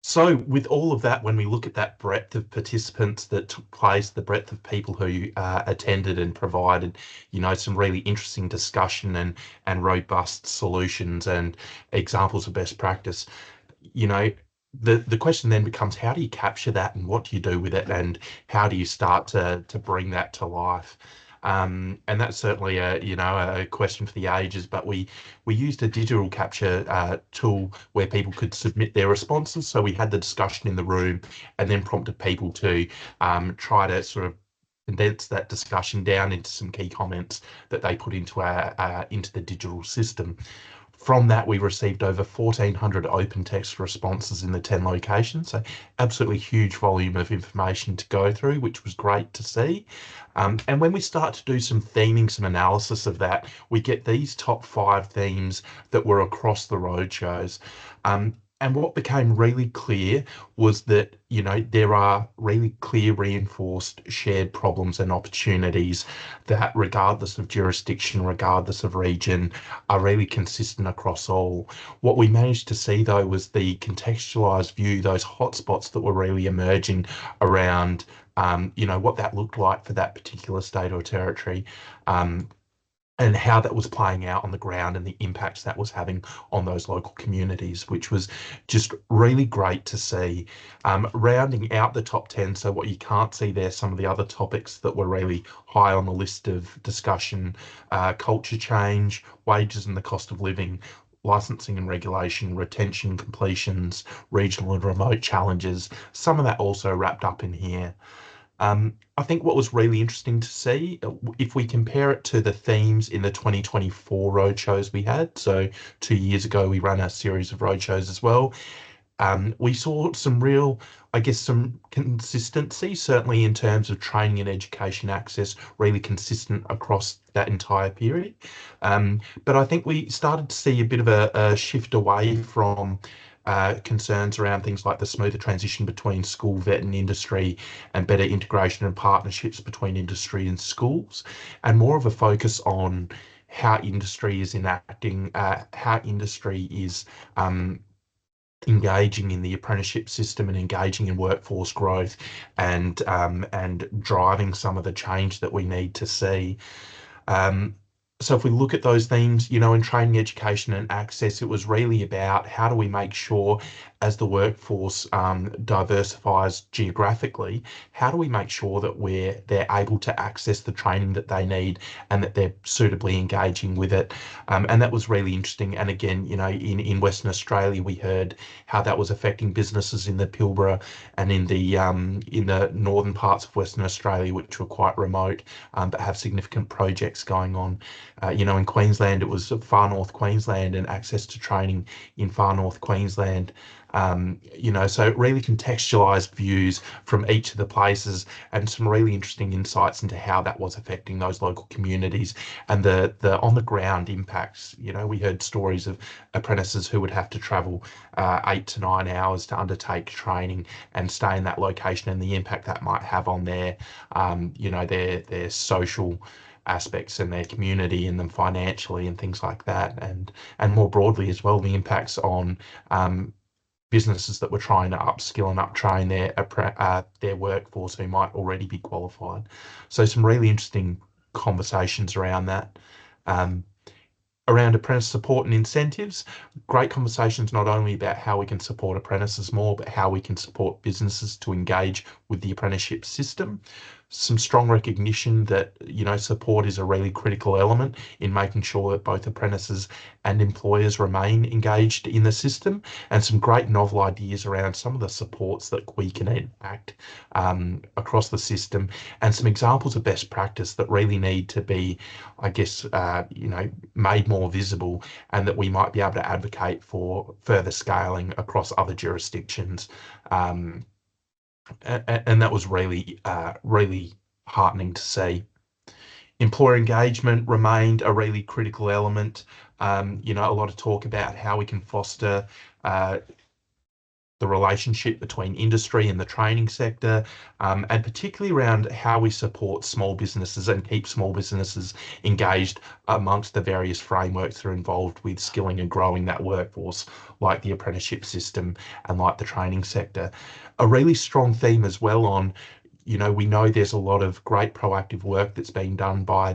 So with all of that, when we look at that breadth of participants that took place, the breadth of people who attended and provided, some really interesting discussion and robust solutions and examples of best practice, the question then becomes, how do you capture that and what do you do with it, and how do you start to bring that to life? And that's certainly a question for the ages, but we used a digital capture tool where people could submit their responses. So we had the discussion in the room and then prompted people to try to sort of condense that discussion down into some key comments that they put into the digital system. From that, we received over 1,400 open text responses in the 10 locations. So absolutely huge volume of information to go through, which was great to see. And when we start to do some theming, some analysis of that, we get these top 5 themes that were across the roadshows. And what became really clear was that, there are really clear, reinforced, shared problems and opportunities that, regardless of jurisdiction, regardless of region, are really consistent across all. What we managed to see, though, was the contextualised view, those hotspots that were really emerging around, what that looked like for that particular state or territory. And how that was playing out on the ground and the impacts that was having on those local communities, which was just really great to see. Rounding out the top 10, so what you can't see there, some of the other topics that were really high on the list of discussion, culture change, wages and the cost of living, licensing and regulation, retention, completions, regional and remote challenges, some of that also wrapped up in here. I think what was really interesting to see, if we compare it to the themes in the 2024 roadshows we had, so 2 years ago we ran a series of roadshows as well, we saw some real, some consistency, certainly in terms of training and education access, really consistent across that entire period. But I think we started to see a bit of a shift away from concerns around things like the smoother transition between school, vet and industry, and better integration and partnerships between industry and schools, and more of a focus on how industry is enacting, how industry is engaging in the apprenticeship system and engaging in workforce growth and driving some of the change that we need to see. So if we look at those themes, in training, education and access, it was really about how do we make sure as the workforce diversifies geographically, how do we make sure that they're able to access the training that they need and that they're suitably engaging with it. And that was really interesting. And again, in Western Australia, we heard how that was affecting businesses in the Pilbara and in the northern parts of Western Australia, which were quite remote, but have significant projects going on. In Queensland, it was far north Queensland and access to training in far north Queensland. So really contextualised views from each of the places and some really interesting insights into how that was affecting those local communities and the on the ground impacts. We heard stories of apprentices who would have to travel 8 to 9 hours to undertake training and stay in that location, and the impact that might have on their social aspects and their community and them financially and things like that, and more broadly as well, the impacts on businesses that were trying to upskill and uptrain their workforce who might already be qualified. So some really interesting conversations around that. Around apprentice support and incentives, great conversations not only about how we can support apprentices more, but how we can support businesses to engage with the apprenticeship system. Some strong recognition that, support is a really critical element in making sure that both apprentices and employers remain engaged in the system, and some great novel ideas around some of the supports that we can enact across the system, and some examples of best practice that really need to be, made more visible, and that we might be able to advocate for further scaling across other jurisdictions. And that was really heartening to see. Employer engagement remained a really critical element. A lot of talk about how we can foster the relationship between industry and the training sector, and particularly around how we support small businesses and keep small businesses engaged amongst the various frameworks that are involved with skilling and growing that workforce, like the apprenticeship system and like the training sector. A really strong theme as well on, we know there's a lot of great proactive work that's being done by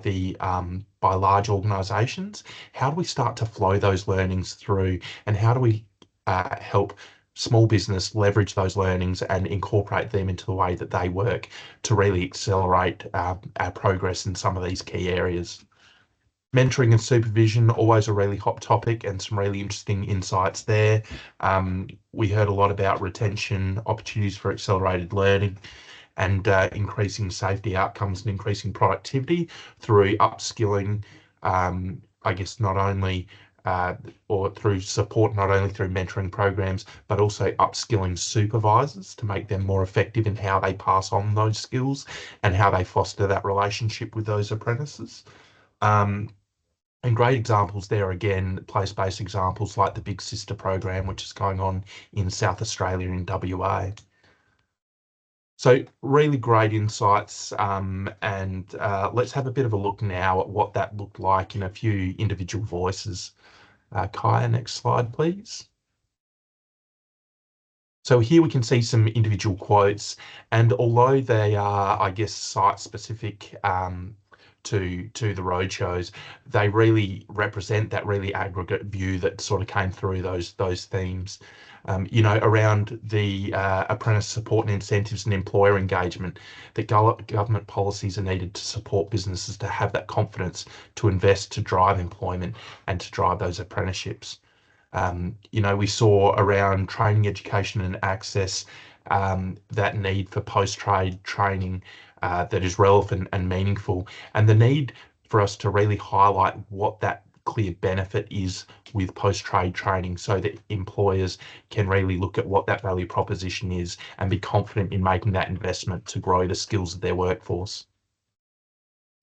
by large organisations. How do we start to flow those learnings through, and how do we help small business leverage those learnings and incorporate them into the way that they work to really accelerate our progress in some of these key areas? Mentoring and supervision, always a really hot topic, and some really interesting insights there. We heard a lot about retention, opportunities for accelerated learning, and increasing safety outcomes and increasing productivity through upskilling, I guess, not only or through support, not only through mentoring programs, but also upskilling supervisors to make them more effective in how they pass on those skills and how they foster that relationship with those apprentices. And great examples there, again, place-based examples like the Big Sister program, which is going on in South Australia in WA. So really great insights, and let's have a bit of a look now at what that looked like in a few individual voices. Kaya, next slide, please. So here we can see some individual quotes, and although they are, I guess, site-specific to the roadshows, they really represent that really aggregate view that sort of came through those themes. Around the apprentice support and incentives and employer engagement, that government policies are needed to support businesses to have that confidence to invest, to drive employment and to drive those apprenticeships. We saw around training, education and access, that need for post-trade training that is relevant and meaningful, and the need for us to really highlight what that clear benefit is with post-trade training, so that employers can really look at what that value proposition is and be confident in making that investment to grow the skills of their workforce.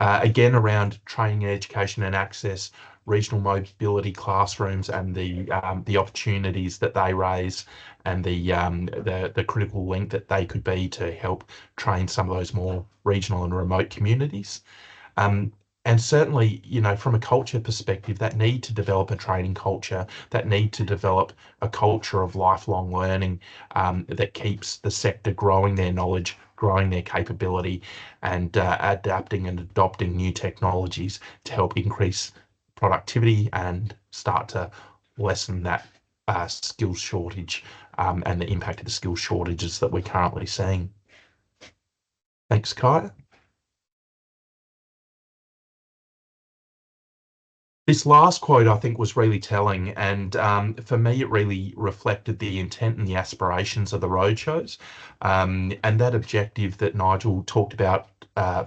Again, around training, education and access, regional mobility classrooms and the opportunities that they raise, and the critical link that they could be to help train some of those more regional and remote communities. And certainly, from a culture perspective, that need to develop a training culture, that need to develop a culture of lifelong learning that keeps the sector growing their knowledge, growing their capability, and adapting and adopting new technologies to help increase productivity and start to lessen that skills shortage and the impact of the skills shortages that we're currently seeing. Thanks, Kaya. This last quote, I think, was really telling, and for me, it really reflected the intent and the aspirations of the roadshows, and that objective that Nigel talked about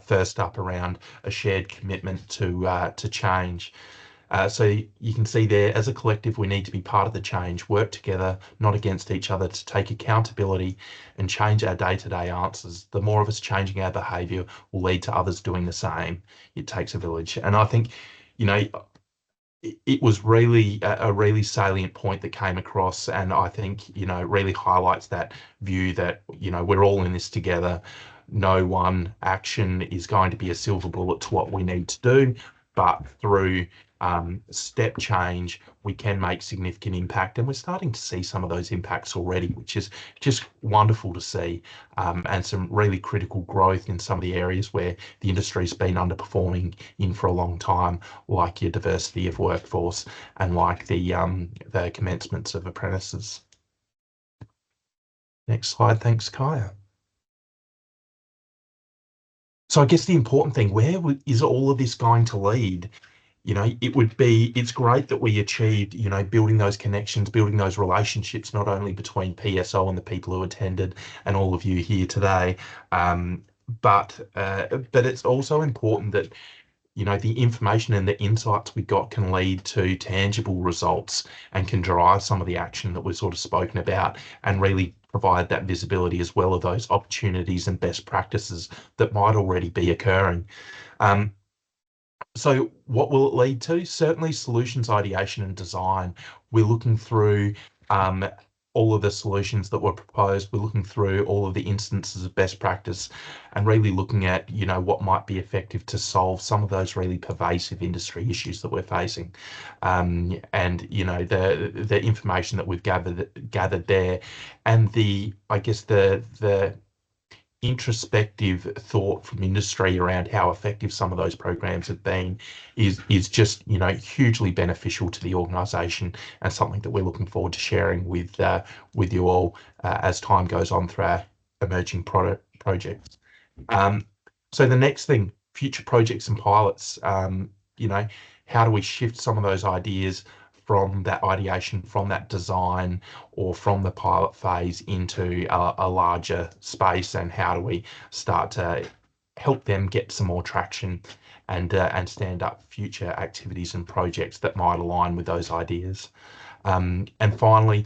first up around a shared commitment to change. So you can see there, as a collective, we need to be part of the change, work together, not against each other, to take accountability and change our day-to-day answers. The more of us changing our behaviour will lead to others doing the same. It takes a village. And I think, it was really a really salient point that came across, and I think really highlights that view that we're all in this together. No one action is going to be a silver bullet to what we need to do, but through step change we can make significant impact, and we're starting to see some of those impacts already, which is just wonderful to see, and some really critical growth in some of the areas where the industry's been underperforming in for a long time, like your diversity of workforce and like the commencements of apprentices. Next slide. Thanks, Kaya. So I guess the important thing, where is all of this going to lead? It's great that we achieved, building those connections, building those relationships, not only between PSO and the people who attended and all of you here today, but it's also important that, the information and the insights we got can lead to tangible results and can drive some of the action that we've sort of spoken about, and really provide that visibility as well of those opportunities and best practices that might already be occurring. So what will it lead to? Certainly solutions ideation and design. We're looking through all of the solutions that were proposed. We're looking through all of the instances of best practice and really looking at, what might be effective to solve some of those really pervasive industry issues that we're facing. And, the information that we've gathered there, and the introspective thought from industry around how effective some of those programs have been is just hugely beneficial to the organisation, and something that we're looking forward to sharing with you all as time goes on through our emerging projects. So the next thing, future projects and pilots. How do we shift some of those ideas from that ideation, from that design, or from the pilot phase into a larger space, and how do we start to help them get some more traction and stand up future activities and projects that might align with those ideas. And finally,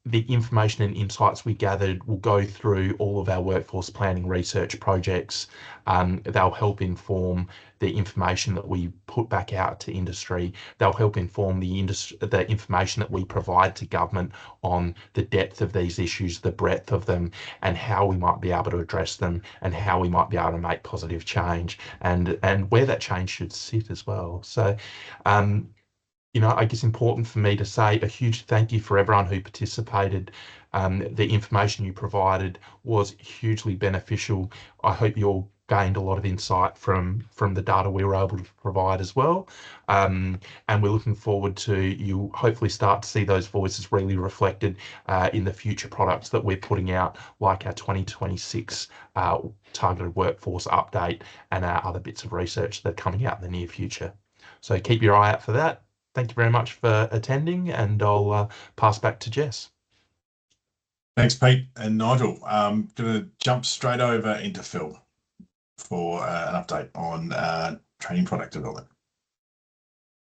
the information and insights we gathered will go through all of our workforce planning research projects. They'll help inform the information that we put back out to industry. They'll help inform the information that we provide to government on the depth of these issues, the breadth of them, and how we might be able to address them, and how we might be able to make positive change, and where that change should sit as well. So I guess important for me to say a huge thank you for everyone who participated. The information you provided was hugely beneficial. I hope you all gained a lot of insight from the data we were able to provide as well. And we're looking forward to you hopefully start to see those voices really reflected in the future products that we're putting out, like our 2026 targeted workforce update and our other bits of research that are coming out in the near future. So keep your eye out for that. Thank you very much for attending, and I'll pass back to Jess. Thanks, Pete and Nigel. I'm going to jump straight over into Phil for an update on training product development.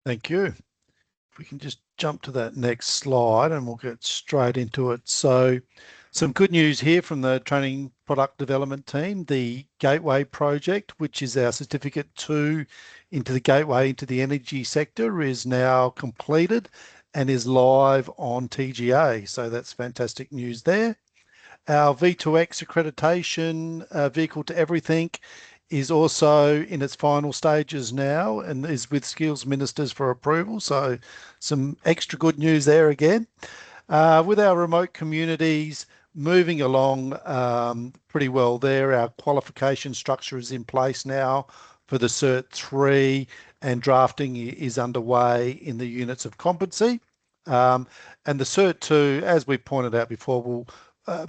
Thank you. If we can just jump to that next slide and we'll get straight into it. So some good news here from the training product development team. The Gateway project, which is our certificate 2 into the gateway into the energy sector, is now completed and is live on TGA. So that's fantastic news there. Our V2X accreditation, vehicle to everything, is also in its final stages now and is with skills ministers for approval. So some extra good news there again. With our remote communities moving along pretty well there, our qualification structure is in place now for the Cert 3, and drafting is underway in the units of competency. And the Cert 2, as we pointed out before, will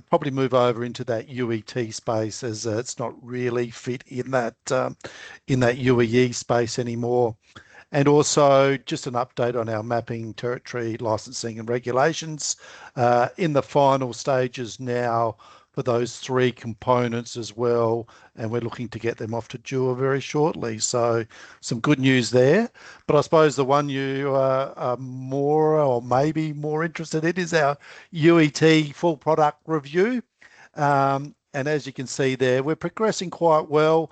probably move over into that UET space, as it's not really fit in that UEE space anymore. And also just an update on our mapping, territory, licensing and regulations in the final stages now for those 3 components as well, and we're looking to get them off to JUA very shortly. So some good news there. But I suppose the one you are more or maybe more interested in is our UET full product review. And as you can see there, we're progressing quite well.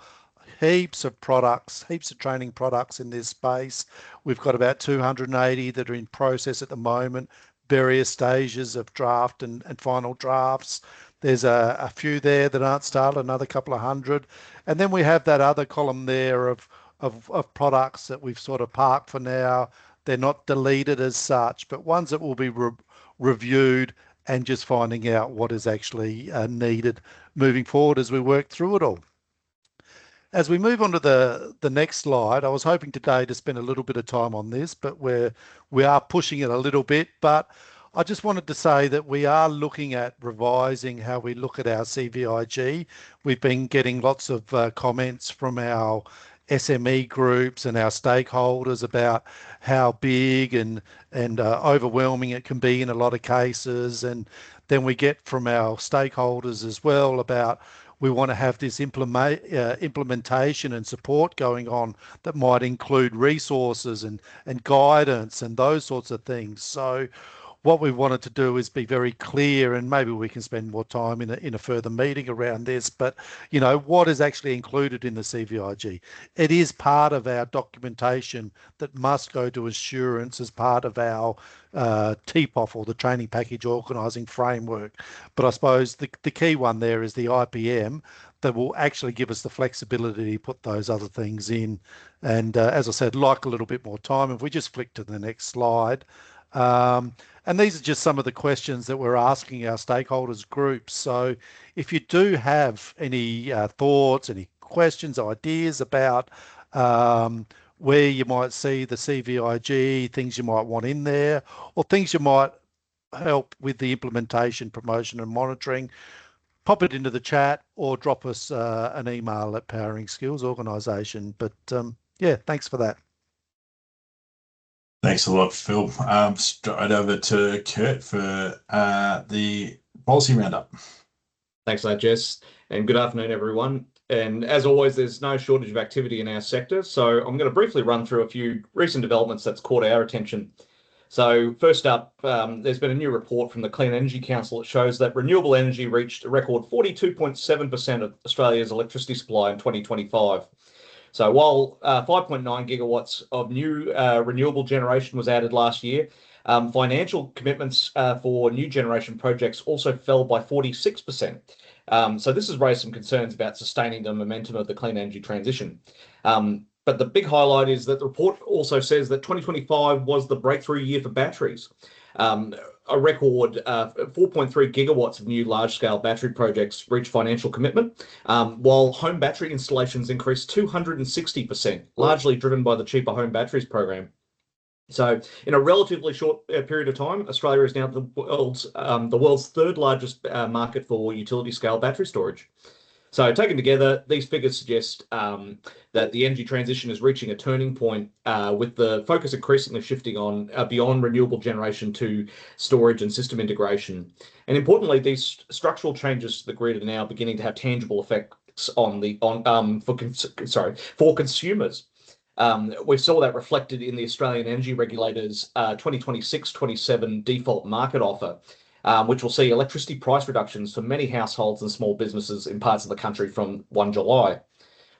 Heaps of products, heaps of training products in this space. We've got about 280 that are in process at the moment, various stages of draft and final drafts. There's a few there that aren't started, another couple of hundred. And then we have that other column there of products that we've sort of parked for now. They're not deleted as such, but ones that will be reviewed and just finding out what is actually needed moving forward as we work through it all. As we move on to the next slide, I was hoping today to spend a little bit of time on this, but we are pushing it a little bit. But I just wanted to say that we are looking at revising how we look at our CVIG. We've been getting lots of comments from our SME groups and our stakeholders about how big and overwhelming it can be in a lot of cases. And then we get from our stakeholders as well about we want to have this implementation and support going on that might include resources and guidance and those sorts of things. So what we wanted to do is be very clear, and maybe we can spend more time in a further meeting around this, but you know, what is actually included in the CVIG. It is part of our documentation that must go to assurance as part of our TPOF, or the Training Package Organising Framework. But I suppose the key one there is the IPM that will actually give us the flexibility to put those other things in. And as I said, like a little bit more time. If we just flick to the next slide. And these are just some of the questions that we're asking our stakeholders groups. So if you do have any thoughts, any questions, ideas about where you might see the CVIG, things you might want in there, or things you might help with the implementation, promotion and monitoring, pop it into the chat or drop us an email at Powering Skills Organisation. But yeah, thanks for that. Thanks a lot, Phil. Straight over to Kurt for the policy roundup. Thanks for that, Jess, and good afternoon, everyone. And as always, there's no shortage of activity in our sector, so I'm going to briefly run through a few recent developments that's caught our attention. So first up, there's been a new report from the Clean Energy Council that shows that renewable energy reached a record 42.7% of Australia's electricity supply in 2025. So while 5.9 gigawatts of new renewable generation was added last year, financial commitments for new generation projects also fell by 46%. So this has raised some concerns about sustaining the momentum of the clean energy transition. But the big highlight is that the report also says that 2025 was the breakthrough year for batteries. A record 4.3 gigawatts of new large-scale battery projects reached financial commitment, while home battery installations increased 260%, largely driven by the Cheaper Home Batteries program. So in a relatively short period of time, Australia is now the world's third largest market for utility scale battery storage. So taken together, these figures suggest that the energy transition is reaching a turning point, with the focus increasingly shifting on beyond renewable generation to storage and system integration. And importantly, these structural changes to the grid are now beginning to have tangible effects for consumers. We saw that reflected in the Australian Energy Regulator's 2026-27 default market offer, which will see electricity price reductions for many households and small businesses in parts of the country from 1 July.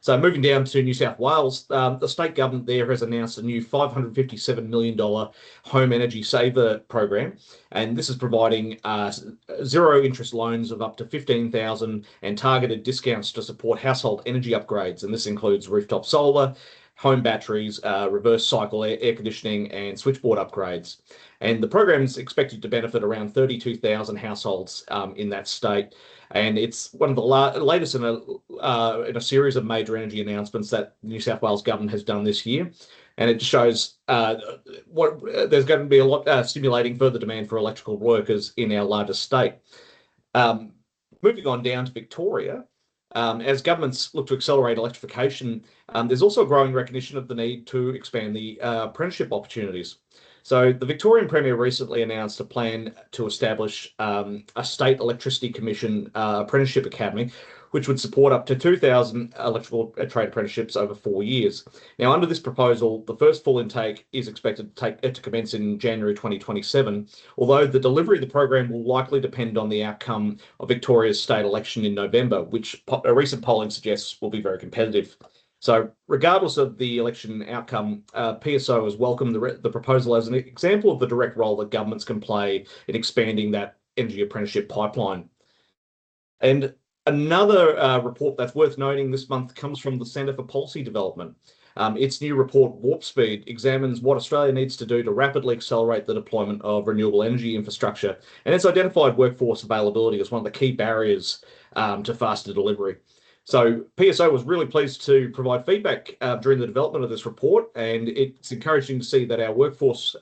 So moving down to New South Wales, the state government there has announced a new $557 million home energy saver program, and this is providing zero interest loans of up to $15,000 and targeted discounts to support household energy upgrades, and this includes rooftop solar, home batteries, reverse cycle air conditioning and switchboard upgrades. And the program is expected to benefit around 32,000 households in that state. And it's one of the latest in a series of major energy announcements that the New South Wales government has done this year. And it shows there's going to be a lot stimulating further demand for electrical workers in our largest state. Moving on down to Victoria, as governments look to accelerate electrification, there's also a growing recognition of the need to expand the apprenticeship opportunities. So the Victorian Premier recently announced a plan to establish a State Electricity Commission Apprenticeship Academy, which would support up to 2,000 electrical trade apprenticeships over 4 years. Now, under this proposal, the first full intake is expected to commence in January 2027, although the delivery of the program will likely depend on the outcome of Victoria's state election in November, which a recent polling suggests will be very competitive. So regardless of the election outcome, PSO has welcomed the proposal as an example of the direct role that governments can play in expanding that energy apprenticeship pipeline. And another report that's worth noting this month comes from the Centre for Policy Development. Its new report, Warp Speed, examines what Australia needs to do to rapidly accelerate the deployment of renewable energy infrastructure, and it's identified workforce availability as one of the key barriers to faster delivery. So PSO was really pleased to provide feedback during the development of this report, and it's encouraging to see that our workforce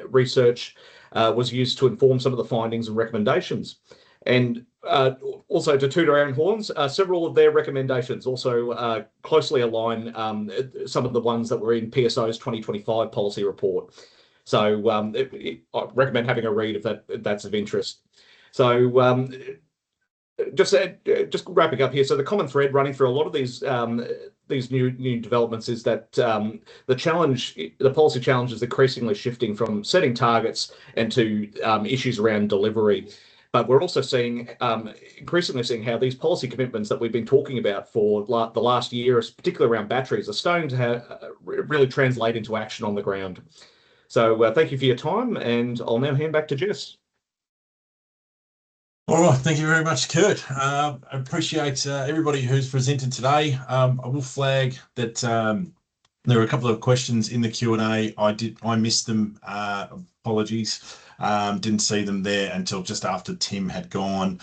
research was used to inform some of the findings and recommendations. And also to toot our own horns, several of their recommendations also closely align some of the ones that were in PSO's 2025 policy report. So I recommend having a read if that's of interest. So just wrapping up here. So the common thread running through a lot of these new developments is that the policy challenge is increasingly shifting from setting targets and to issues around delivery. But we're also increasingly seeing how these policy commitments that we've been talking about for the last year, particularly around batteries, are starting to really translate into action on the ground. So thank you for your time, and I'll now hand back to Jess. All right, thank you very much, Kurt. I appreciate everybody who's presented today. I will flag that there were a couple of questions in the Q&A. I missed them. Apologies. Didn't see them there until just after Tim had gone.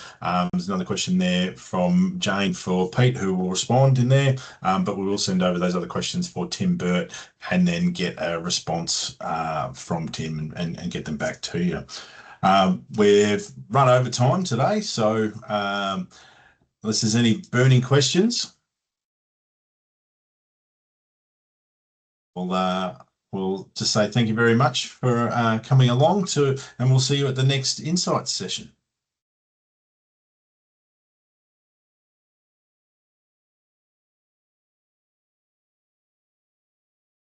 There's another question there from Jane for Pete, who will respond in there. But we will send over those other questions for Tim Burt and then get a response from Tim and get them back to you. We've run over time today, so unless there's any burning questions, we'll just say thank you very much for coming along and we'll see you at the next Insights session.